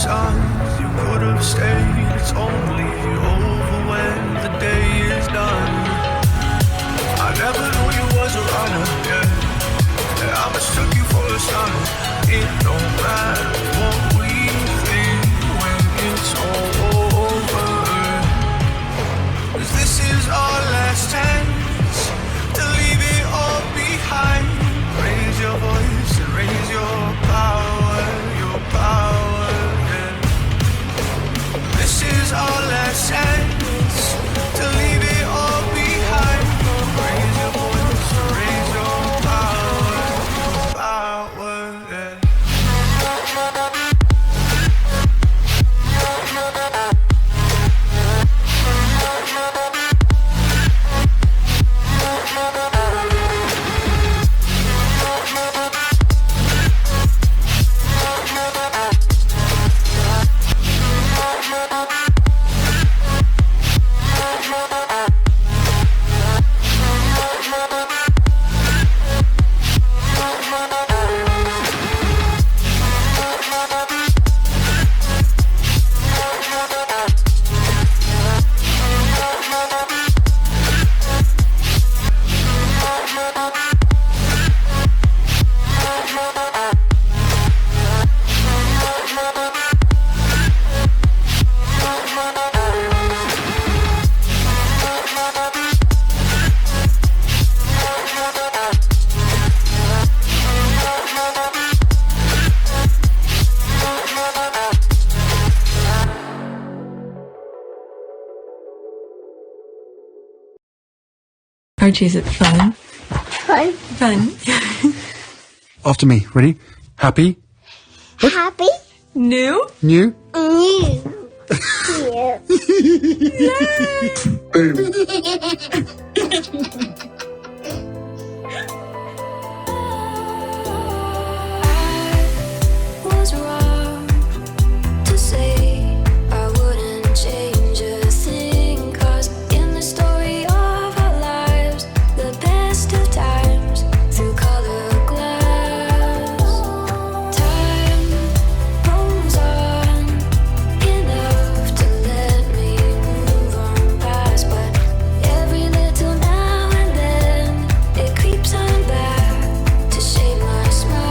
signs you could have stayed. It's only over when the day is done. I never knew you was a runner, yeah. I mistook you for a son. It don't matter what we think when it's all over. 'Cause this is our last chance to leave it all behind. Raise your voice and raise your power, yeah. This is our last chance to leave it all behind. Raise your voice and raise your power, yeah. Archie, is it fun? Fun. Fun. After me. Ready? Happy? Happy. New? New? New. Was wrong to say I wouldn't change a thing, 'cause in the story of our lives, the best of times through colored glass, time rolls on enough to let me move on past, but every little now and then it creeps on back to shape my smile.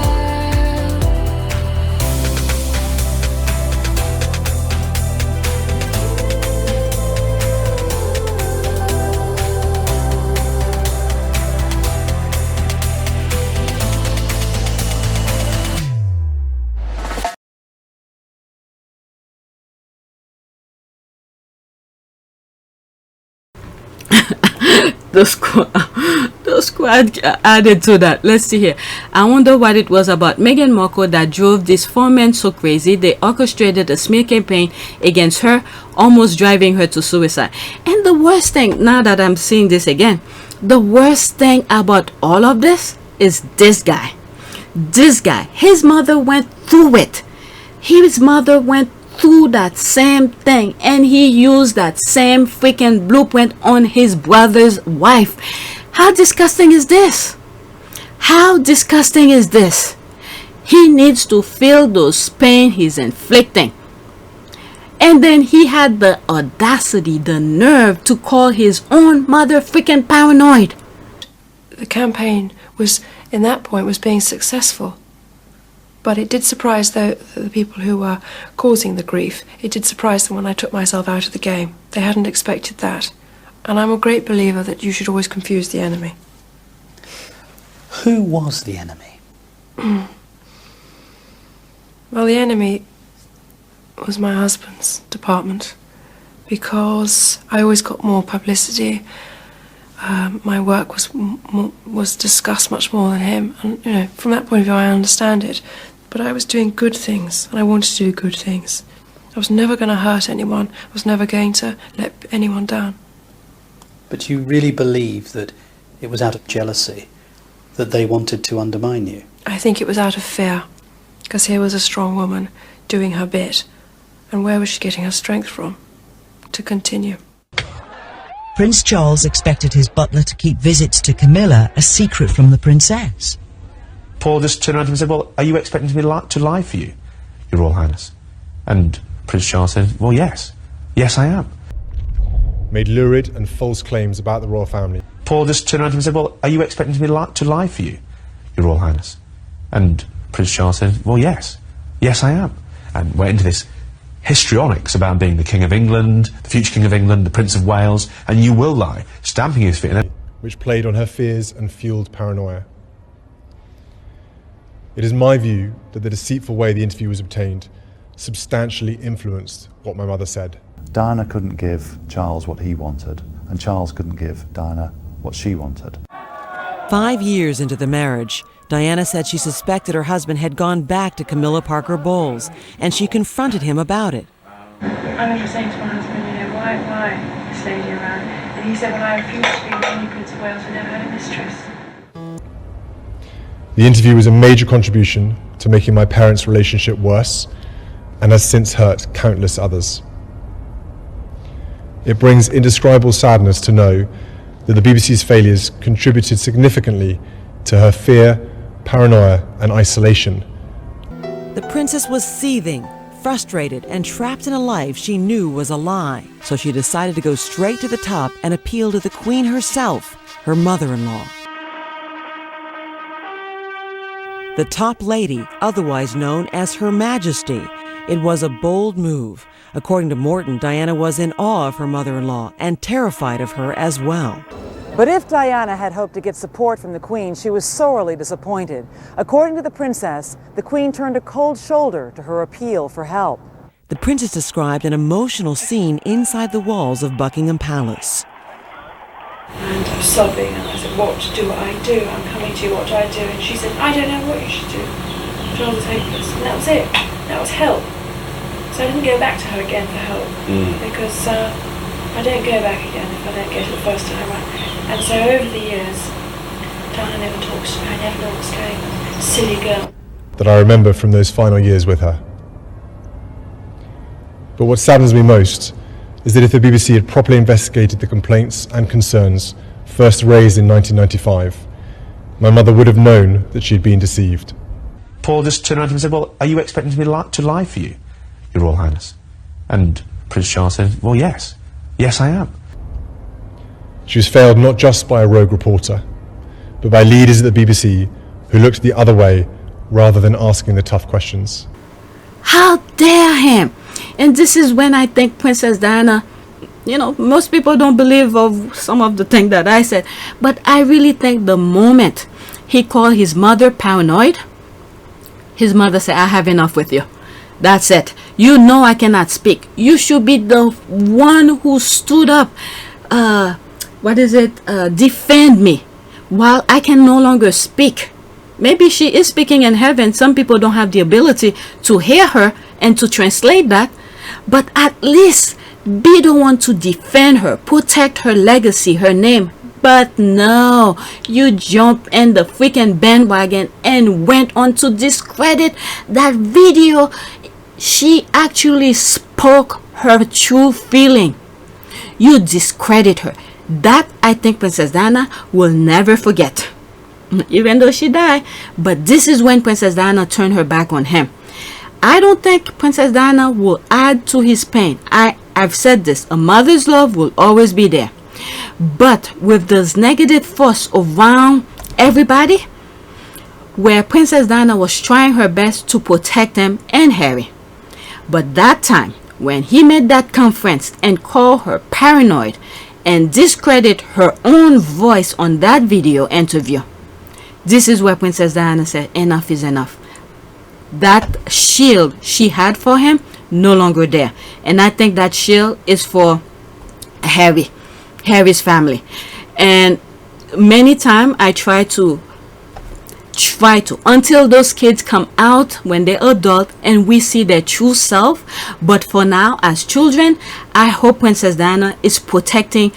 The squad added to that. Let's see here. I wonder what it was about Meghan Markle that drove these four men so crazy. They orchestrated a smear campaign against her, almost driving her to suicide. And the worst thing, now that I'm seeing this again, the worst thing about all of this is this guy. This guy, his mother went through it. His mother went through that same thing, and he used that same freaking blueprint on his brother's wife. How disgusting is this? How disgusting is this? He needs to feel those pain he's inflicting. And then he had the audacity, the nerve to call his own mother freaking paranoid. The campaign was, in that point, was being successful. But it did surprise the people who were causing the grief. It did surprise them when I took myself out of the game. They hadn't expected that. And I'm a great believer that you should always confuse the enemy. Who was the enemy? Well, the enemy was my husband's department, because I always got more publicity. My work was discussed much more than him, and from that point of view, I understand it. But I was doing good things, and I wanted to do good things. I was never going to hurt anyone. I was never going to let anyone down. But you really believe that it was out of jealousy that they wanted to undermine you? I think it was out of fear, because here was a strong woman doing her bit, and where was she getting her strength from to continue? Prince Charles expected his butler to keep visits to Camilla a secret from the princess. Paul just turned around to him and said, "Well, are you expecting me to lie for you, Your Royal Highness?" And Prince Charles said, well, yes. Yes, I am. Made lurid and false claims about the royal family. Paul just turned around to him and said, well, are you expecting me to lie for you, Your Royal Highness? And Prince Charles said, well, yes. Yes, I am. And went into this histrionics about being the King of England, the future King of England, the Prince of Wales, and you will lie, stamping his feet. Which played on her fears and fueled paranoia. It is my view that the deceitful way the interview was obtained substantially influenced what my mother said. Diana couldn't give Charles what he wanted, and Charles couldn't give Diana what she wanted. 5 years into the marriage, Diana said she suspected her husband had gone back to Camilla Parker Bowles, and she confronted him about it. I remember saying to my husband, why this lady around? And he said, well, I refused to be the only Prince of Wales who never had a mistress. The interview was a major contribution to making my parents' relationship worse, and has since hurt countless others. It brings indescribable sadness to know that the BBC's failures contributed significantly to her fear, paranoia, and isolation. The princess was seething, frustrated, and trapped in a life she knew was a lie. So she decided to go straight to the top and appeal to the Queen herself, her mother-in-law. The top lady, otherwise known as Her Majesty. It was a bold move. According to Morton, Diana was in awe of her mother-in-law and terrified of her as well. But if Diana had hoped to get support from the Queen, she was sorely disappointed. According to the princess, the Queen turned a cold shoulder to her appeal for help. The princess described an emotional scene inside the walls of Buckingham Palace. And I was sobbing, and I said, what do I do? I'm coming to you, what do I do? And she said, I don't know what you should do. Charles is hopeless. And that was it. That was help. So I didn't go back to her again for help, because I don't go back again if I don't get it the first time right. And so over the years, Diana never talks to me. I never know what's going on. Silly girl. That I remember from those final years with her. But what saddens me most is that if the BBC had properly investigated the complaints and concerns first raised in 1995, my mother would have known that she'd been deceived. Paul just turned around to him and said, well, are you expecting me to lie for you, Your Royal Highness? And Prince Charles said, well, yes. Yes, I am. She was failed not just by a rogue reporter, but by leaders at the BBC who looked the other way rather than asking the tough questions. How dare him! And this is when I think Princess Diana, most people don't believe of some of the things that I said, but I really think the moment he called his mother paranoid, his mother said, I have enough with you. That's it. You know I cannot speak. You should be the one who stood up, defend me while I can no longer speak. Maybe she is speaking in heaven. Some people don't have the ability to hear her and to translate that. But at least be the one to defend her, protect her legacy, her name. But no, you jump in the freaking bandwagon and went on to discredit that video. She actually spoke her true feeling. You discredit her. That I think Princess Diana will never forget, even though she died. But this is when Princess Diana turned her back on him. I don't think Princess Diana will add to his pain. I've said this, a mother's love will always be there. But with this negative force around everybody, where Princess Diana was trying her best to protect him and Harry. But that time, when he made that conference and called her paranoid and discredit her own voice on that video interview, this is where Princess Diana said, enough is enough. That shield she had for him, no longer there. And I think that shield is for Harry's family. And many times I try to until those kids come out when they're adult and we see their true self. But for now, as children, I hope Princess Diana is protecting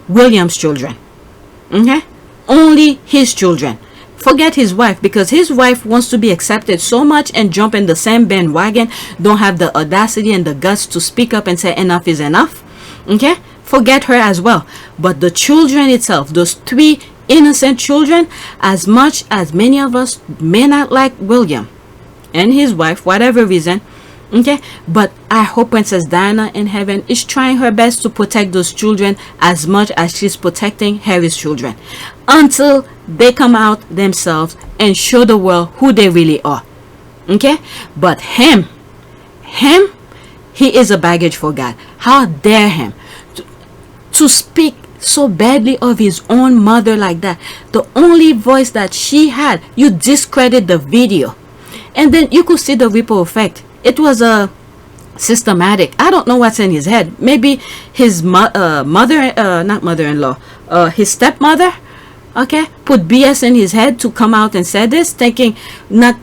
William's children. Okay? Only his children. Forget his wife, because his wife wants to be accepted so much and jump in the same bandwagon, don't have the audacity and the guts to speak up and say enough is enough. Okay? Forget her as well. But the children itself, those 3 innocent children, as much as many of us may not like William and his wife, whatever reason, Okay, but I hope Princess Diana in heaven is trying her best to protect those children as much as she's protecting Harry's children, until they come out themselves and show the world who they really are. Okay, but him, he is a baggage for God. How dare him to speak so badly of his own mother like that? The only voice that she had, you discredit the video, and then you could see the ripple effect. It was a systematic. I don't know what's in his head. Maybe his not mother-in-law, his stepmother, okay, put BS in his head to come out and say this, thinking not,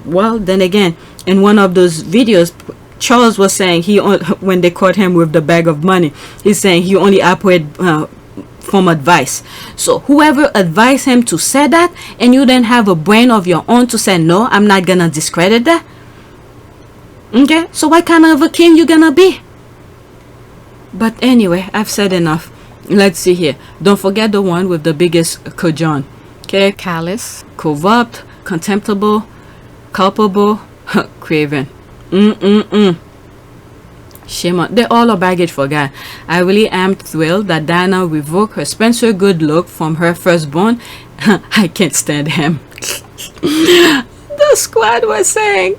well, then again, in one of those videos, Charles was saying when they caught him with the bag of money, he's saying he only operated from advice. So whoever advised him to say that, and you then have a brain of your own to say, no, I'm not gonna discredit that. Okay, so what kind of a king you gonna be? But anyway, I've said enough. Let's see here. Don't forget the one with the biggest cajon. Okay, callous, corrupt, contemptible, culpable, craven. Shame on. They're all a baggage for God. I really am thrilled that Diana revoked her Spencer good look from her firstborn. I can't stand him. The squad was saying,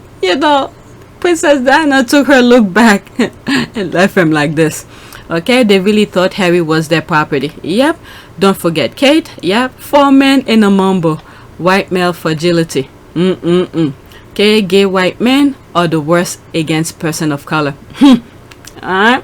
Princess Diana took her look back and left him like this. Okay, they really thought Harry was their property. Yep. Don't forget Kate. Yep. 4 men in a mumble. White male fragility. Okay, gay white men are the worst against person of color. Alright.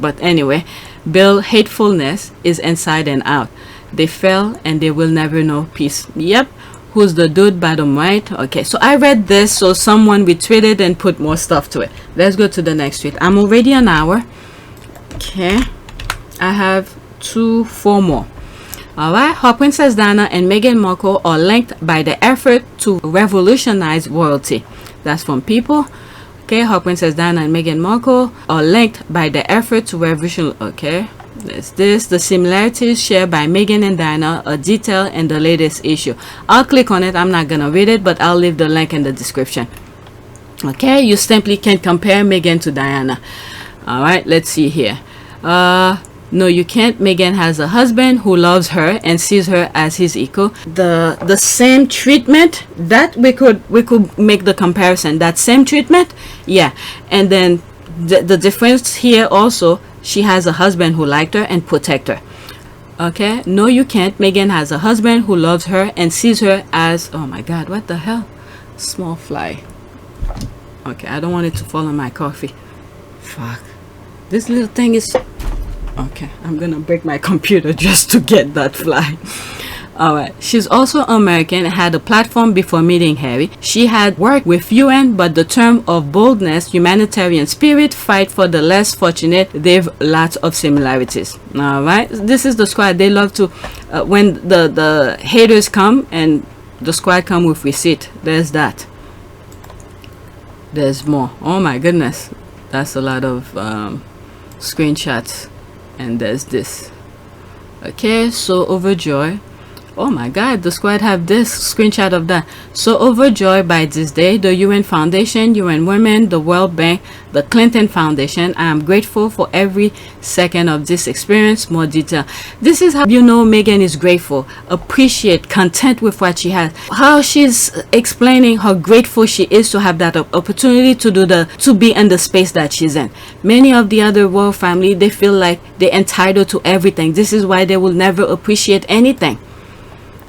But anyway, Bill hatefulness is inside and out. They fell and they will never know peace. Yep. Who's the dude bottom right? Okay, so I read this, so someone retweeted and put more stuff to it. Let's go to the next tweet. I'm already an hour. Okay, I have 4 more. Alright, how Princess Diana and Meghan Markle are linked by the effort to revolutionize royalty. That's from People. Okay, how Princess Diana and Meghan Markle are linked by the effort to revolutionize. Okay, there's this. The similarities shared by Meghan and Diana are detailed in the latest issue. I'll click on it. I'm not gonna read it, but I'll leave the link in the description. Okay, you simply can't compare Meghan to Diana. Alright, let's see here. No, you can't. Meghan has a husband who loves her and sees her as his equal. The same treatment, that we could make the comparison. That same treatment, yeah. And then the difference here also, she has a husband who liked her and protect her. Okay, no, you can't. Meghan has a husband who loves her and sees her as, oh my god, what the hell? Small fly. Okay, I don't want it to fall on my coffee. Fuck. This little thing is... Okay, I'm gonna break my computer just to get that fly. Alright, she's also American and had a platform before meeting Harry. She had worked with UN, but the term of boldness, humanitarian spirit, fight for the less fortunate, they've lots of similarities. Alright, this is the squad. They love to, when the haters come and the squad come with receipt. There's that. There's more. Oh my goodness. That's a lot of screenshots. And there's this. Okay, so overjoyed. Oh my god, the squad have this screenshot of that. So overjoyed by this day, the UN Foundation, UN Women, the World Bank, the Clinton Foundation, I am grateful for every second of this experience. More detail. This is how you know Meghan is grateful, appreciate, content with what she has. How she's explaining how grateful she is to have that opportunity to be in the space that she's in. Many of the other royal family, they feel like they're entitled to everything. This is why they will never appreciate anything.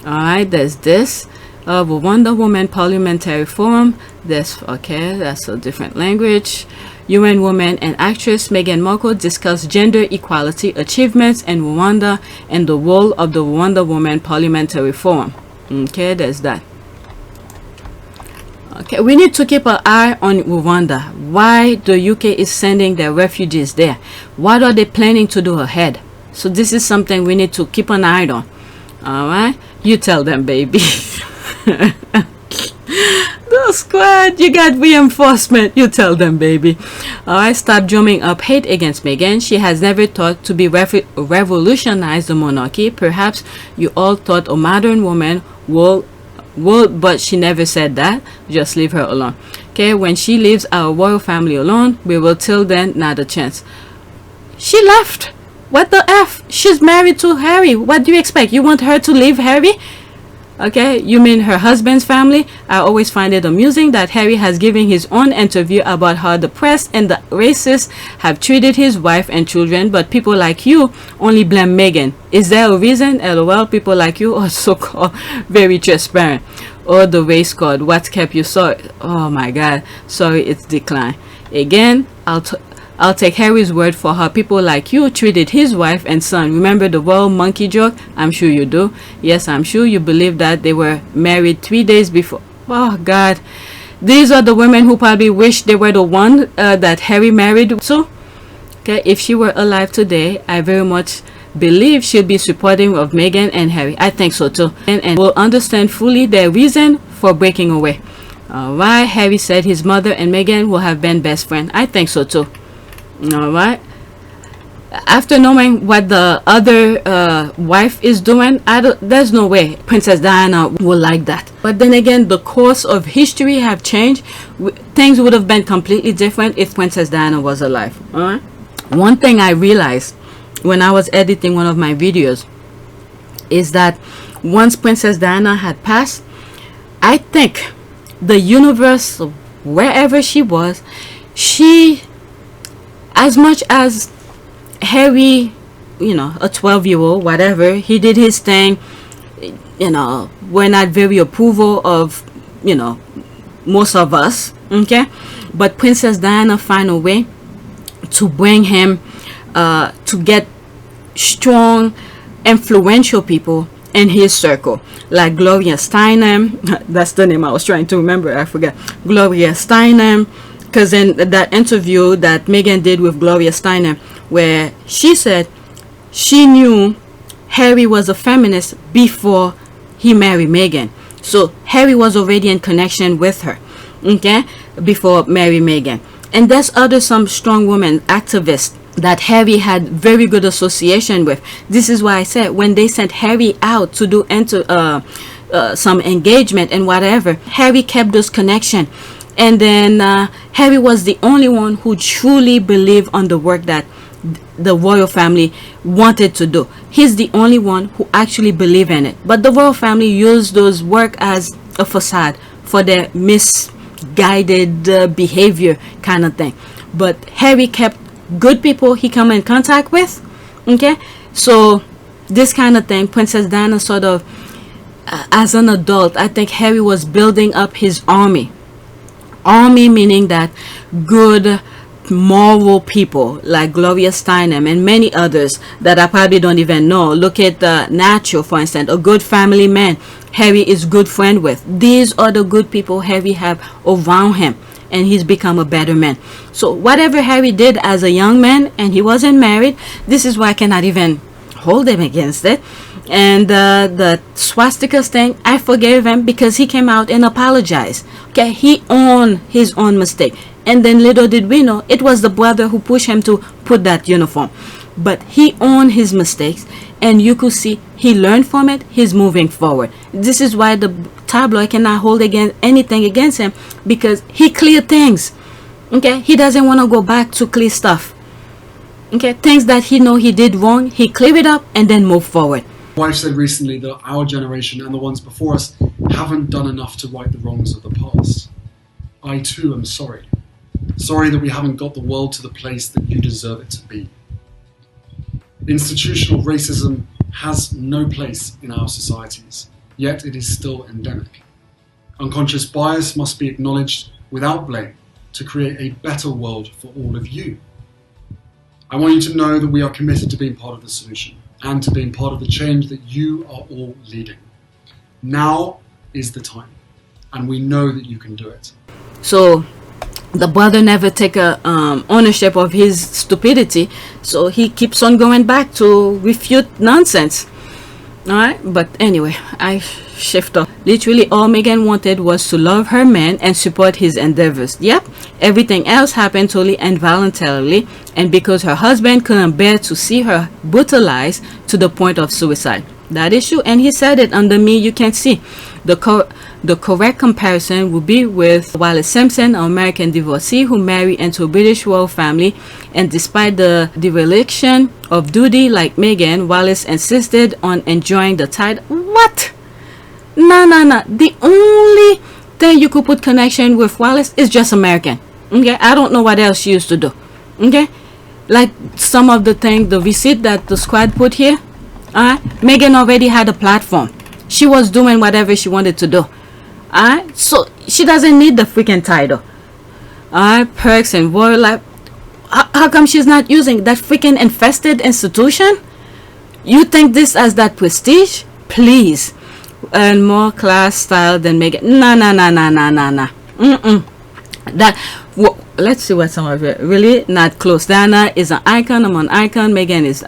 Alright, there's this. Wonder Woman Parliamentary Forum. This, okay, that's a different language. UN woman and actress Meghan Markle discuss gender equality achievements in Rwanda and the role of the Wonder Woman Parliamentary Forum. Okay, there's that. Okay, we need to keep an eye on Rwanda. Why the UK is sending their refugees there? What are they planning to do ahead? So this is something we need to keep an eye on. Alright, you tell them, baby. The squad, you got reinforcement. You tell them, baby. Alright, stop drumming up hate against Meghan. She has never thought to be revolutionize the monarchy. Perhaps you all thought a modern woman will, but she never said that. Just leave her alone. Okay, when she leaves our royal family alone, we will till then not a chance. She left. What the F? She's married to Harry. What do you expect? You want her to leave Harry? Okay, you mean her husband's family? I always find it amusing that Harry has given his own interview about how the press and the racists have treated his wife and children, but people like you only blame Meghan. Is there a reason? LOL, people like you are so-called very transparent. Or the race card, what kept you so... Oh my god, sorry, it's declined. Again, I'll take Harry's word for how people like you treated his wife and son. Remember the royal monkey joke? I'm sure you do. Yes, I'm sure you believe that they were married 3 days before. Oh God, these are the women who probably wish they were the one that Harry married. So, okay, if she were alive today, I very much believe she'd be supporting of Meghan and Harry. I think so too, and will understand fully their reason for breaking away. Why Harry said his mother and Meghan will have been best friends. I think so too. All right, after knowing what the other wife is doing, there's no way Princess Diana will like that. But then again, the course of history have changed. Things would have been completely different if Princess Diana was alive. All right, one thing I realized when I was editing one of my videos is that once Princess Diana had passed, I think the universe, wherever she was, as much as Harry, you know, a 12-year-old, whatever, he did his thing, you know, we're not very approval of, you know, most of us, okay? But Princess Diana found a way to bring him, to get strong, influential people in his circle, like Gloria Steinem. That's the name I was trying to remember, I forgot. Gloria Steinem. Because in that interview that Meghan did with Gloria Steinem, where she said she knew Harry was a feminist before he married Meghan. So Harry was already in connection with her, okay, before marrying Meghan. And there's some strong women activists that Harry had very good association with. This is why I said when they sent Harry out to do some engagement and whatever, Harry kept those connections. And then Harry was the only one who truly believed on the work that the royal family wanted to do. He's the only one who actually believed in it. But the royal family used those work as a facade for their misguided behavior kind of thing. But Harry kept good people he come in contact with. Okay, so this kind of thing, Princess Diana sort of, as an adult, I think Harry was building up his army. Army meaning that good moral people like Gloria Steinem and many others that I probably don't even know. Look at Nacho, for instance, a good family man Harry is good friend with. These are the good people Harry have around him, and he's become a better man. So whatever Harry did as a young man, and he wasn't married, this is why I cannot even hold him against it. And the swastikas thing, I forgave him because he came out and apologized. Okay, he owned his own mistake. And then little did we know, it was the brother who pushed him to put that uniform. But he owned his mistakes, and you could see he learned from it. He's moving forward. This is why the tabloid cannot hold anything against him, because he cleared things. Okay, he doesn't want to go back to clear stuff. Okay, things that he know he did wrong, he clear it up and then move forward. My wife said recently that our generation and the ones before us haven't done enough to right the wrongs of the past. I too am sorry. Sorry that we haven't got the world to the place that you deserve it to be. Institutional racism has no place in our societies, yet it is still endemic. Unconscious bias must be acknowledged without blame to create a better world for all of you. I want you to know that we are committed to being part of the solution and to being part of the change that you are all leading. Now is the time, and we know that you can do it. So the brother never take ownership of his stupidity, so he keeps on going back to refute nonsense. Alright, but anyway, I shift off. Literally all Meghan wanted was to love her man and support his endeavors. Yep, everything else happened totally involuntarily, and because her husband couldn't bear to see her brutalized to the point of suicide. That is true, and he said it under me. You can see the The correct comparison would be with Wallis Simpson, an American divorcee who married into a British royal family, and despite the dereliction of duty like Meghan, Wallis insisted on enjoying the title. What? No. The only thing you could put connection with Wallis is just American. Okay, I don't know what else she used to do. Okay, like some of the things, the receipt that the squad put here. Meghan already had a platform. She was doing whatever she wanted to do. So she doesn't need the freaking title. Perks and royal life. How come she's not using that freaking infested institution? You think this as that prestige? Please. And more class style than Meghan. Nah. Let's see what some of it. Really not close. Diana is an icon. I'm an icon. Meghan is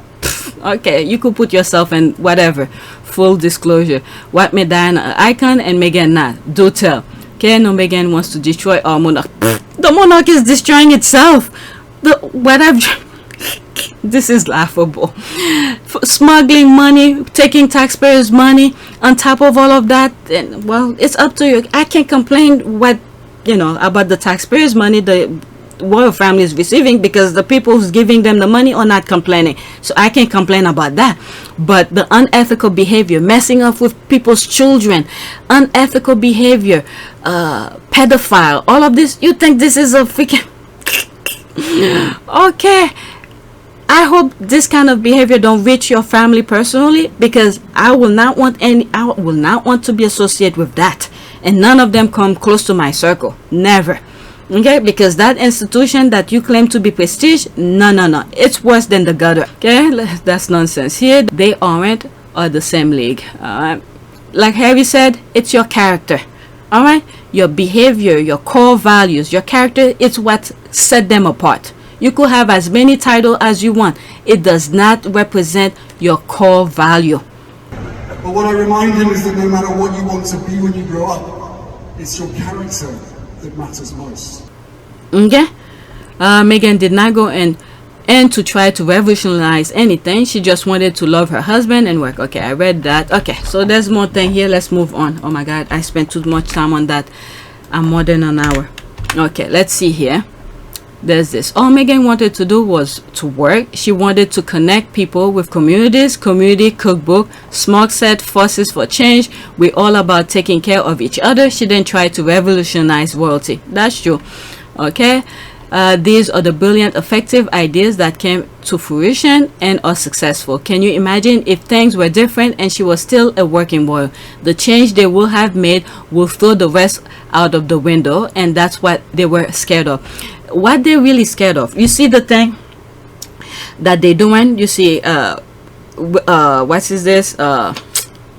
okay. You could put yourself in whatever. Full disclosure. What made Diana an icon and Meghan not? Do tell. Okay, no, Meghan wants to destroy our monarch. The monarch is destroying itself. This is laughable. Smuggling money, taking taxpayers' money, on top of all of that, and well, it's up to you. I can't complain about the taxpayers' money the royal family is receiving, because the people who's giving them the money are not complaining. So I can't complain about that. But the unethical behavior, messing up with people's children, unethical behavior, pedophile, all of this, you think this is a freaking okay. I hope this kind of behavior don't reach your family personally, because I will not want to be associated with that, and none of them come close to my circle. Never. Okay, because that institution that you claim to be prestige, no, it's worse than the gutter. Okay, that's nonsense. Here they aren't or the same league. Like Harry said, it's your character. All right, your behavior, your core values, your character, it's what set them apart. You could have as many titles as you want. It does not represent your core value. But what I remind him is that no matter what you want to be when you grow up, it's your character that matters most. Okay? Meghan did not go and to try to revolutionize anything. She just wanted to love her husband and work. Okay, I read that. Okay, so there's more thing here. Let's move on. Oh my God, I spent too much time on that. I'm more than an hour. Okay, let's see here. There's this. All Meghan wanted to do was to work. She wanted to connect people with communities, community cookbook, smart set, forces for change. We're all about taking care of each other. She didn't try to revolutionize royalty. That's true. Okay. These are the brilliant, effective ideas that came to fruition and are successful. Can you imagine if things were different and she was still a working royal? The change they will have made will throw the rest out of the window, and that's what they were scared of. What they're really scared of, you see the thing that they're doing. You see what is this,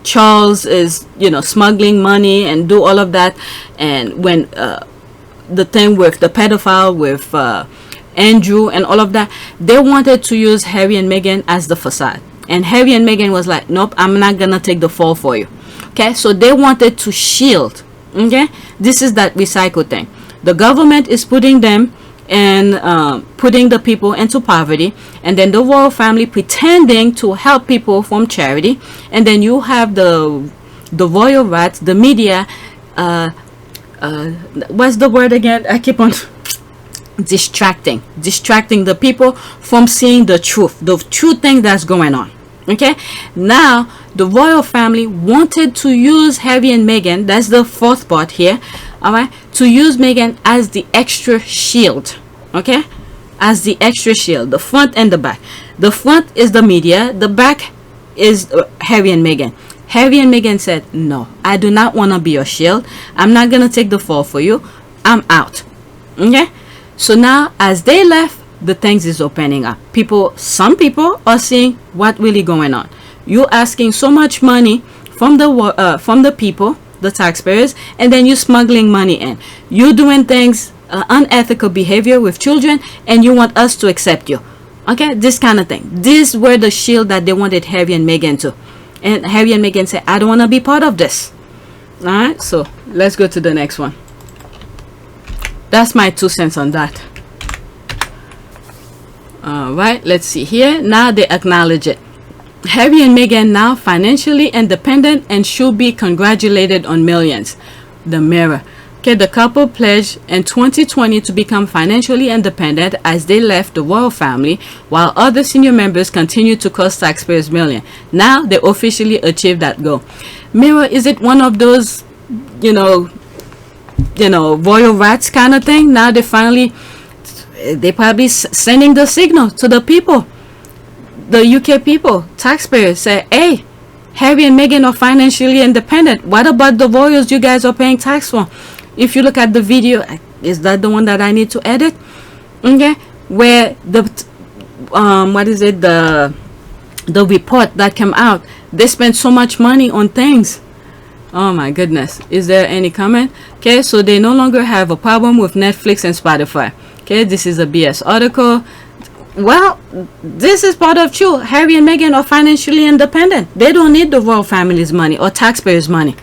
Charles is smuggling money and do all of that, and when the thing with the pedophile with Andrew and all of that, they wanted to use Harry and Meghan as the facade, and Harry and Meghan was like, nope, I'm not gonna take the fall for you. Okay, so they wanted to shield. Okay, this is that recycle thing. The government is putting them and putting the people into poverty, and then the royal family pretending to help people from charity, and then you have the royal rats, the media, what's the word again? I keep on distracting the people from seeing the true thing that's going on. Okay, now the royal family wanted to use Harry and Meghan, that's the fourth part here, all right, to use Meghan as the extra shield. Okay, as the extra shield, the front and the back. The front is the media, the back is Harry and Meghan. Harry and Meghan said, no, I do not want to be your shield. I'm not gonna take the fall for you. I'm out. Okay, so now as they left, the things is opening up. Some people are seeing what really going on. You asking so much money from the people, the taxpayers, and then you smuggling money in. You doing things, unethical behavior with children, and you want us to accept you. Okay, this kind of thing. These were the shield that they wanted Harry and Meghan to. And Harry and Meghan said, I don't want to be part of this. Alright, so let's go to the next one. That's my 2 cents on that. Alright, let's see here. Now they acknowledge it. Harry and Meghan now financially independent and should be congratulated on millions. The Mirror. Okay, the couple pledged in 2020 to become financially independent as they left the royal family, while other senior members continue to cost taxpayers millions. Now they officially achieved that goal. Mirror, is it one of those, royal rats kind of thing? Now they probably sending the signal to the people, the UK people, taxpayers, say, hey, Harry and Meghan are financially independent. What about the royals you guys are paying tax for? If you look at the video, is that the one that I need to edit? Okay, where the the report that came out, they spent so much money on things. Oh my goodness. Is there any comment? Okay, so they no longer have a problem with Netflix and Spotify. Okay, this is a BS article. Well, this is part of true. Harry and Meghan are financially independent. They don't need the royal family's money or taxpayers' money.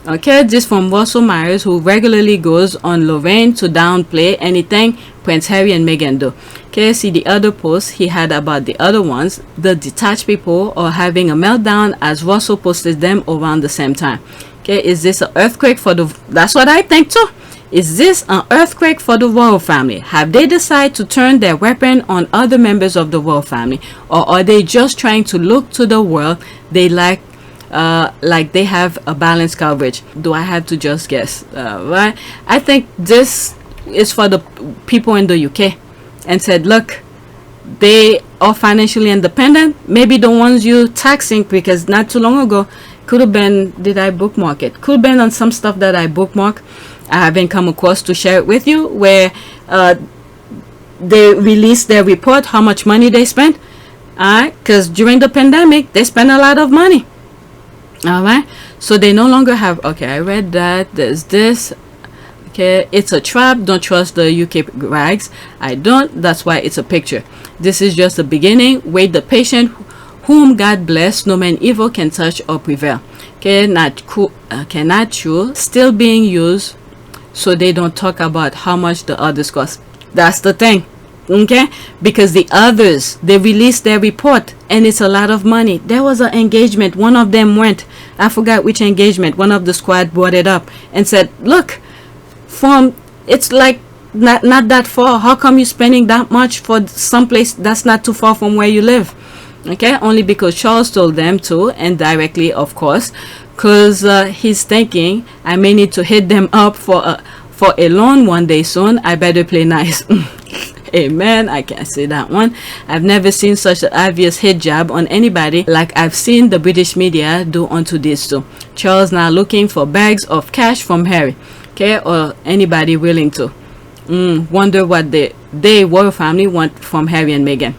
Okay, this from Russell Myers, who regularly goes on Lorraine to downplay anything Prince Harry and Meghan do. Okay, see the other posts he had about the other ones. The detached people are having a meltdown as Russell posted them around the same time. Okay, is this an earthquake for the... That's what I think too. Is this an earthquake for the royal family? Have they decided to turn their weapon on other members of the royal family? Or are they just trying to look to the world they like they have a balanced coverage? Do I have to just guess? Right? I think this is for the people in the UK and said, look, they are financially independent. Maybe the ones you taxing, because not too long ago, could have been, did I bookmark it? Could have been on some stuff that I bookmarked. I haven't come across to share it with you, where they released their report, how much money they spent. Alright, because during the pandemic, they spent a lot of money. Alright, so they no longer have... Okay, I read that. There's this. Okay, it's a trap. Don't trust the UK rags. I don't. That's why it's a picture. This is just the beginning. Wait the patient whom God bless. No man evil can touch or prevail. Okay, not true. Still being used, so they don't talk about how much the others cost. That's the thing. Okay, because the others, they released their report and it's a lot of money. There was an engagement. One of them went, I forgot which engagement. One of the squad brought it up and said, look, it's like not that far. How come you spending that much for someplace that's not too far from where you live? Okay, only because Charles told them to, and directly, of course, because he's thinking I may need to hit them up for a loan one day soon. I better play nice. Amen. I can't say that one. I've never seen such an obvious hit job on anybody like I've seen the British media do onto this too. Charles now looking for bags of cash from Harry, okay, or anybody willing to. Wonder what the royal family want from Harry and Meghan.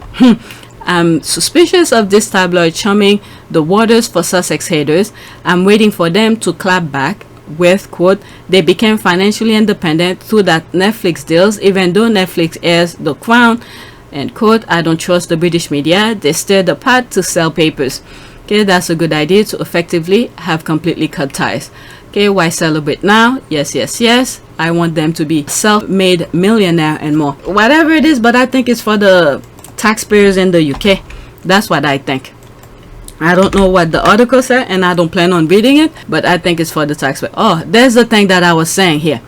I'm suspicious of this tabloid chumming the waters for Sussex haters. I'm waiting for them to clap back with, quote, they became financially independent through that Netflix deals, even though Netflix airs The Crown, and quote, I don't trust the British media. They stir the pot to sell papers. Okay, that's a good idea to effectively have completely cut ties. Okay, why celebrate now? Yes, yes, yes. I want them to be self-made millionaire and more. Whatever it is, but I think it's for the taxpayers in the UK. That's what I think. I don't know what the article said, and I don't plan on reading it, but I think it's for the taxpayer. Oh, there's the thing that I was saying here.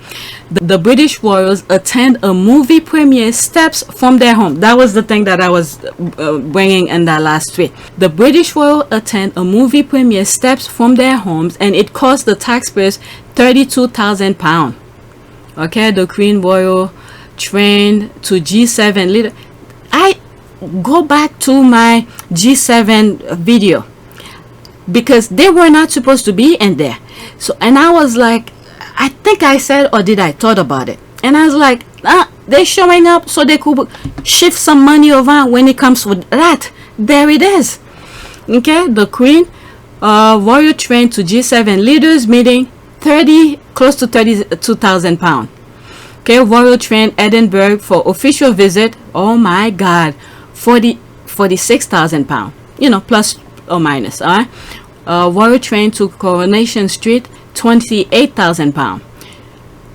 The British royals attend a movie premiere steps from their home. That was the thing that I was bringing in that last tweet. The British royals attend a movie premiere steps from their homes, and it cost the taxpayers £32,000. Okay, the Queen Royal trained to G7 leader. I go back to my G7 video because they were not supposed to be in there. So, and I was like, I think I said, or did I thought about it? And I was like, they're showing up so they could shift some money over when it comes with that. There it is. Okay, the Queen royal train to G7 leaders meeting, close to £32,000. Okay, royal train Edinburgh for official visit. Oh my God, £46,000. You know, plus or minus. Royal train to Coronation Street, £28,000.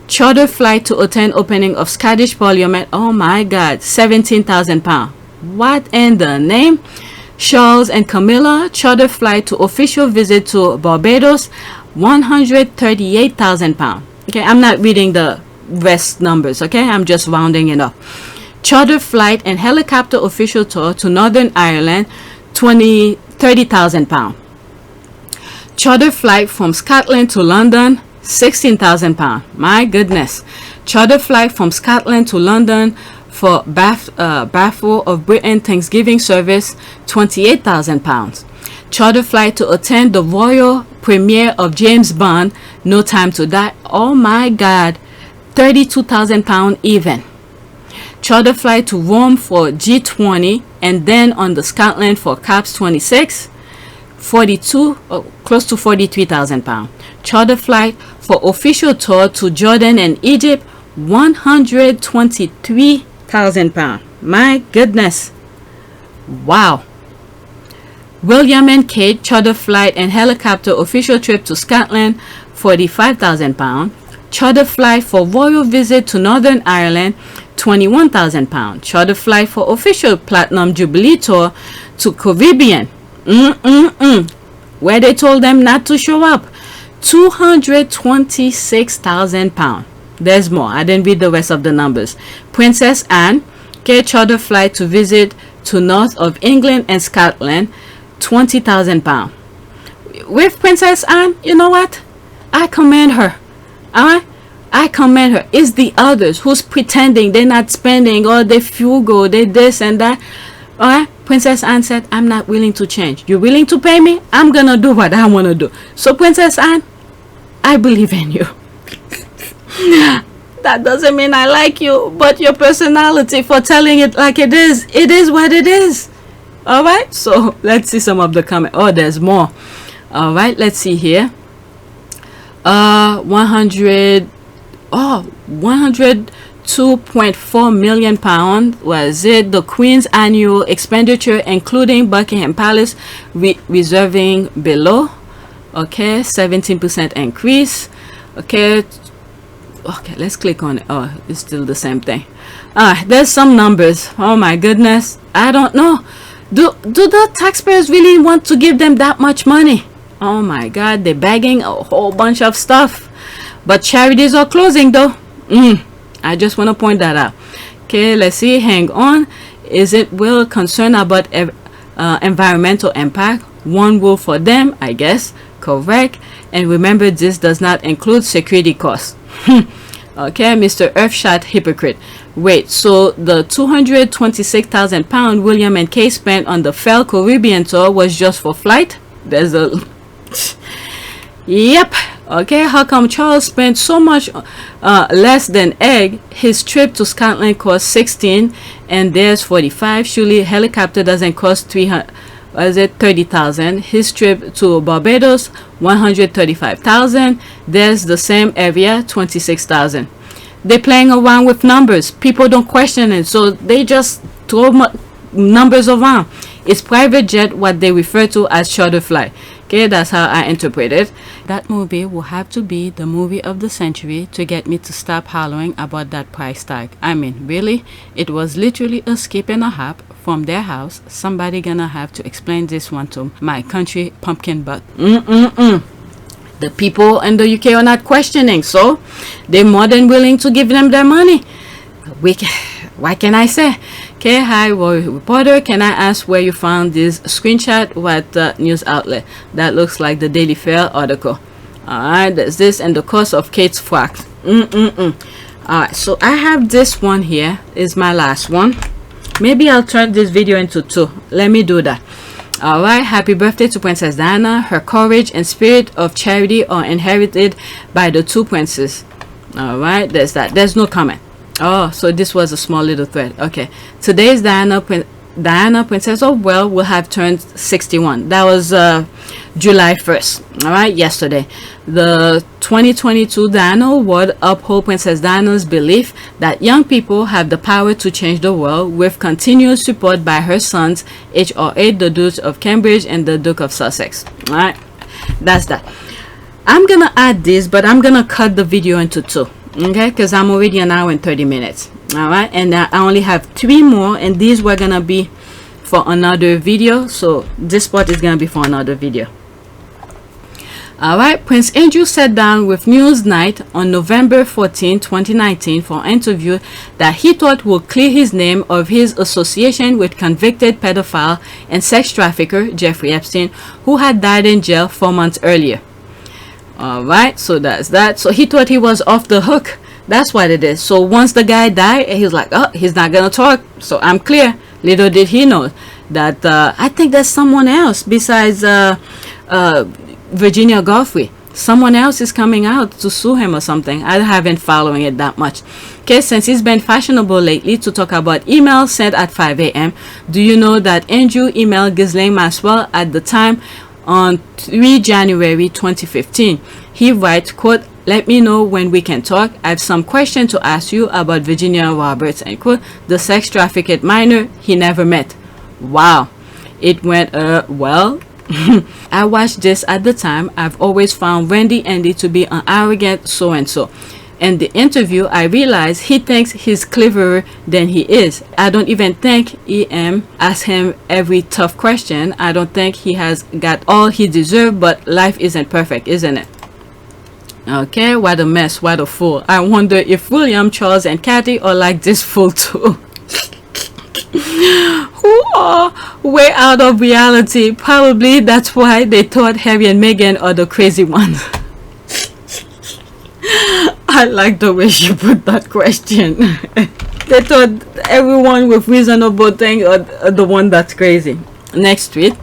Charter flight to attend opening of Scottish Parliament. Oh my God, £17,000. What in the name? Charles and Camilla charter flight to official visit to Barbados, £138,000. Okay, I'm not reading the rest numbers. Okay, I'm just rounding it up. Charter flight and helicopter official tour to Northern Ireland, £30,000. Charter flight from Scotland to London, £16,000. My goodness. Charter flight from Scotland to London for Bathful of Britain Thanksgiving service, £28,000. Charter flight to attend the royal premiere of James Bond, No Time to Die. Oh my God, £32,000 even. Charter flight to Rome for G20 and then on the Scotland for CAPS 26, close to £43,000. Charter flight for official tour to Jordan and Egypt, £123,000. My goodness. Wow. William and Kate charter flight and helicopter official trip to Scotland, £45,000. Charter flight for royal visit to Northern Ireland, £21,000. Charter flight for official Platinum Jubilee tour to Caribbean, where they told them not to show up, £226,000. There's more. I didn't read the rest of the numbers. Princess Anne, charter flight to visit to north of England and Scotland, £20,000. With Princess Anne, you know what? I commend her. I commend her. It's the others who's pretending they're not spending, or they frugal, they this and that. Alright, Princess Anne said, I'm not willing to change. You're willing to pay me? I'm gonna do what I want to do. So Princess Anne, I believe in you. That doesn't mean I like you, but your personality for telling it like it is what it is. Alright, so let's see some of the comments. Oh, there's more. Alright, let's see here. 102.4 million pounds was it. The Queen's annual expenditure, including Buckingham Palace reserving below. Okay, 17% increase. Okay, let's click on it. Oh, it's still the same thing. There's some numbers. Oh my goodness, I don't know. Do the taxpayers really want to give them that much money? Oh my God, they're bagging a whole bunch of stuff. But charities are closing though. I just want to point that out. Okay, let's see. Hang on. Is it will concern about environmental impact? One rule for them, I guess. Correct. And remember, this does not include security costs. Okay, Mr. Earthshot hypocrite. Wait, so the £226,000 William and Kate spent on the Fell Caribbean tour was just for flight? There's a yep. Okay, how come Charles spent so much less than egg? His trip to Scotland cost 16 and there's 45. Surely helicopter doesn't cost 30,000. His trip to Barbados, 135,000. There's the same area, 26,000. They're playing around with numbers. People don't question it, so they just throw numbers around. It's private jet, what they refer to as charter flight. Okay, that's how I interpret it. That movie will have to be the movie of the century to get me to stop hollering about that price tag. I mean, really? It was literally a skip and a hop from their house. Somebody gonna have to explain this one to my country pumpkin butt. The people in the UK are not questioning, so they're more than willing to give them their money. What can I say? Okay, hi Roy reporter, can I ask where you found this screenshot? What news outlet? That looks like the Daily Fair article. Alright, there's this and the cost of Kate's frock. Alright, so I have this one here, is my last one. Maybe I'll turn this video into two. Let me do that. Alright, happy birthday to Princess Diana. Her courage and spirit of charity are inherited by the two princes. Alright, there's that. There's no comment. Oh, so this was a small little thread. Okay, today's Diana, Princess of Wales, will have turned 61. That was July 1st. All right, yesterday. The 2022 Diana Award uphold Princess Diana's belief that young people have the power to change the world, with continued support by her sons, HR8, the Duke of Cambridge, and the Duke of Sussex. All right, that's that. I'm gonna add this, but I'm gonna cut the video into two. Okay, because I'm already an hour and 30 minutes. All right, and I only have 3 more, and these were gonna be for another video, so this part is gonna be for another video. Alright, Prince Andrew sat down with Newsnight on November 14, 2019 for an interview that he thought would clear his name of his association with convicted pedophile and sex trafficker Jeffrey Epstein, who had died in jail 4 months earlier. Alright, so that's that. So he thought he was off the hook. That's what it is. So once the guy died, he was like, oh, he's not gonna talk, so I'm clear. Little did he know that I think there's someone else besides Virginia Giuffre. Someone else is coming out to sue him or something. I haven't following it that much. Okay, since it's been fashionable lately to talk about emails sent at 5 a.m., do you know that Andrew emailed Ghislaine Maxwell at the time on 3 January 2015? He writes, quote, let me know when we can talk. I have some question to ask you about Virginia Roberts, end quote, the sex trafficked minor he never met. Wow. It went, well, I watched this at the time. I've always found Randy Andy to be an arrogant so-and-so. In the interview, I realized he thinks he's cleverer than he is. I don't even think EM asked him every tough question. I don't think he has got all he deserved, but life isn't perfect, isn't it? Okay, what a mess, what a fool. I wonder if William, Charles, and Kathy are like this fool too. Who are way out of reality. Probably that's why they thought Harry and Meghan are the crazy ones. I like the way she put that question. They thought everyone with reasonable thing are the one that's crazy. Next tweet.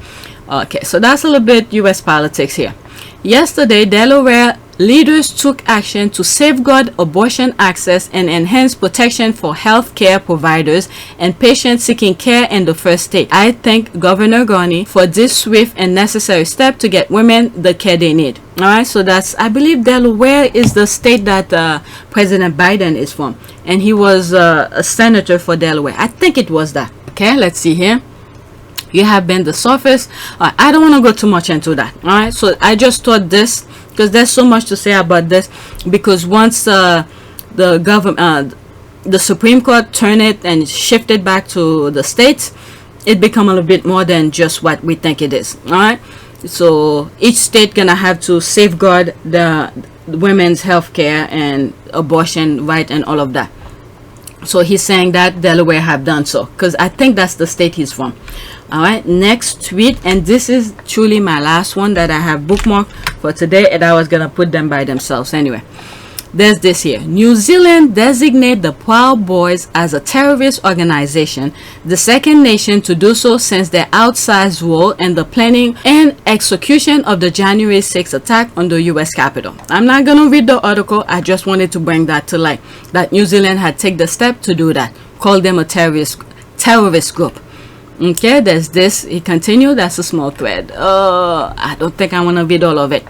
Okay, so that's a little bit US politics here. Yesterday, Delaware leaders took action to safeguard abortion access and enhance protection for health care providers and patients seeking care in the first state. I thank Governor Garney for this swift and necessary step to get women the care they need. Alright, so that's, I believe Delaware is the state that President Biden is from, and he was a senator for Delaware. I think it was that. Okay, let's see here. You have been the surface. I don't want to go too much into that. All right, so I just thought this because there's so much to say about this, because once the government, the Supreme Court turned it and shifted back to the states, it become a little bit more than just what we think it is. All right, so each state gonna have to safeguard the women's health care and abortion right and all of that. So he's saying that Delaware have done so, because I think that's the state he's from. All right, next tweet, and this is truly my last one that I have bookmarked for today, and I was gonna put them by themselves anyway. There's this here. New Zealand designate the Proud Boys as a terrorist organization, the second nation to do so since their outsized role in the planning and execution of the January 6th attack on the US Capitol. I'm not gonna read the article, I just wanted to bring that to light, that New Zealand had taken the step to do that, call them a terrorist group. Okay, there's this. He continued. That's a small thread. I don't think I want to read all of it.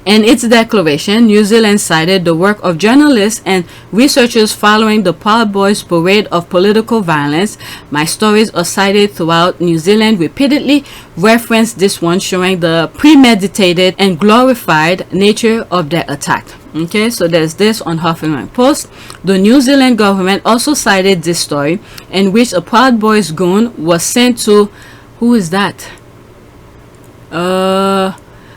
In its declaration, New Zealand cited the work of journalists and researchers following the Proud Boys parade of political violence. My stories are cited throughout New Zealand, repeatedly reference this one, showing the premeditated and glorified nature of their attack. Okay, so there's this on Huffington Post. The New Zealand government also cited this story in which a Proud Boys goon was sent to, who is that?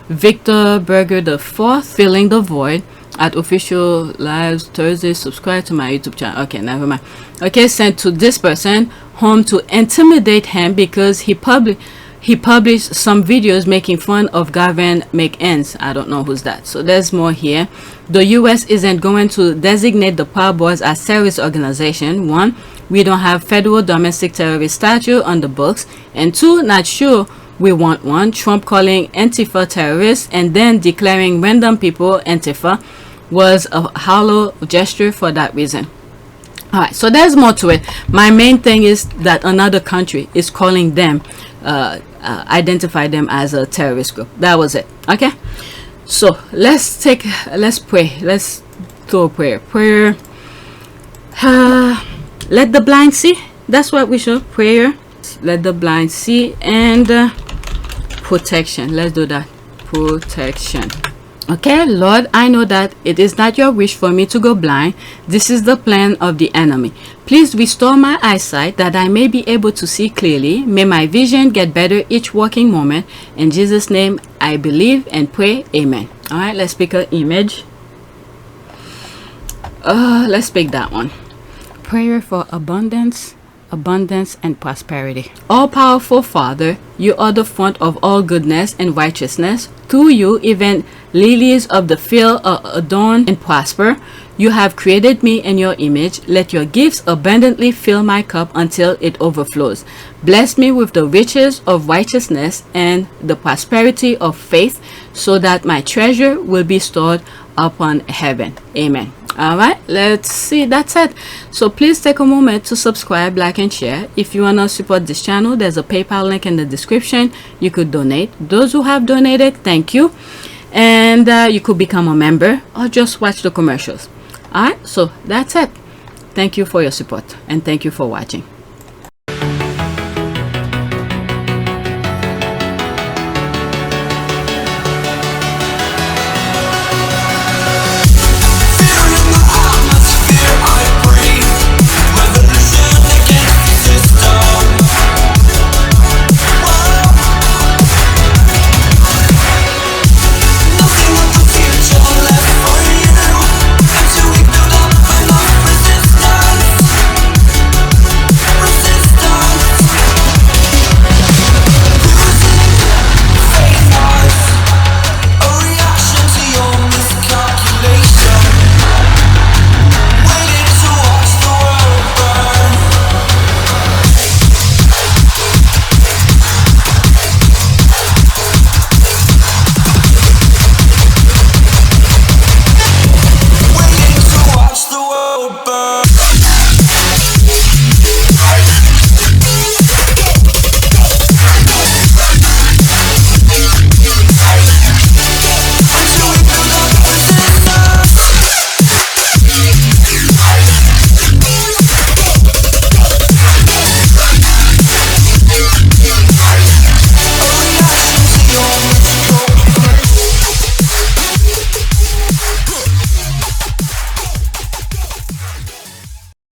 Victor Berger IV, filling the void at official lives Thursday. Subscribe to my YouTube channel. Okay, never mind. Okay, sent to this person home to intimidate him because he published some videos making fun of Gavin McInnes. I don't know who's that. So there's more here. The US isn't going to designate the Proud Boys as terrorist organization. 1, we don't have federal domestic terrorist statute on the books, and 2, not sure we want one. Trump calling Antifa terrorists and then declaring random people Antifa was a hollow gesture for that reason. Alright, so there's more to it. My main thing is that another country is calling them identify them as a terrorist group. That was it. Okay, so let's pray. Let's throw a prayer. Let the blind see. That's what we should. Prayer, let the blind see, and protection. Let's do that. Protection. Okay, Lord, I know that it is not your wish for me to go blind. This is the plan of the enemy. Please restore my eyesight that I may be able to see clearly. May my vision get better each walking moment. In Jesus' name, I believe and pray. Amen. All right, let's pick an image. Let's pick that one. Prayer for abundance and prosperity. All-powerful Father, you are the font of all goodness and righteousness. Through you, even lilies of the field are adorned and prosper. You have created me in your image. Let your gifts abundantly fill my cup until it overflows. Bless me with the riches of righteousness and the prosperity of faith, so that my treasure will be stored upon heaven. Amen. All right, let's see. That's it. So please take a moment to subscribe, like, and share. If you want to support this channel, there's a PayPal link in the description. You could donate. Those who have donated, thank you. And you could become a member or just watch the commercials. All right, so that's it. Thank you for your support and thank you for watching.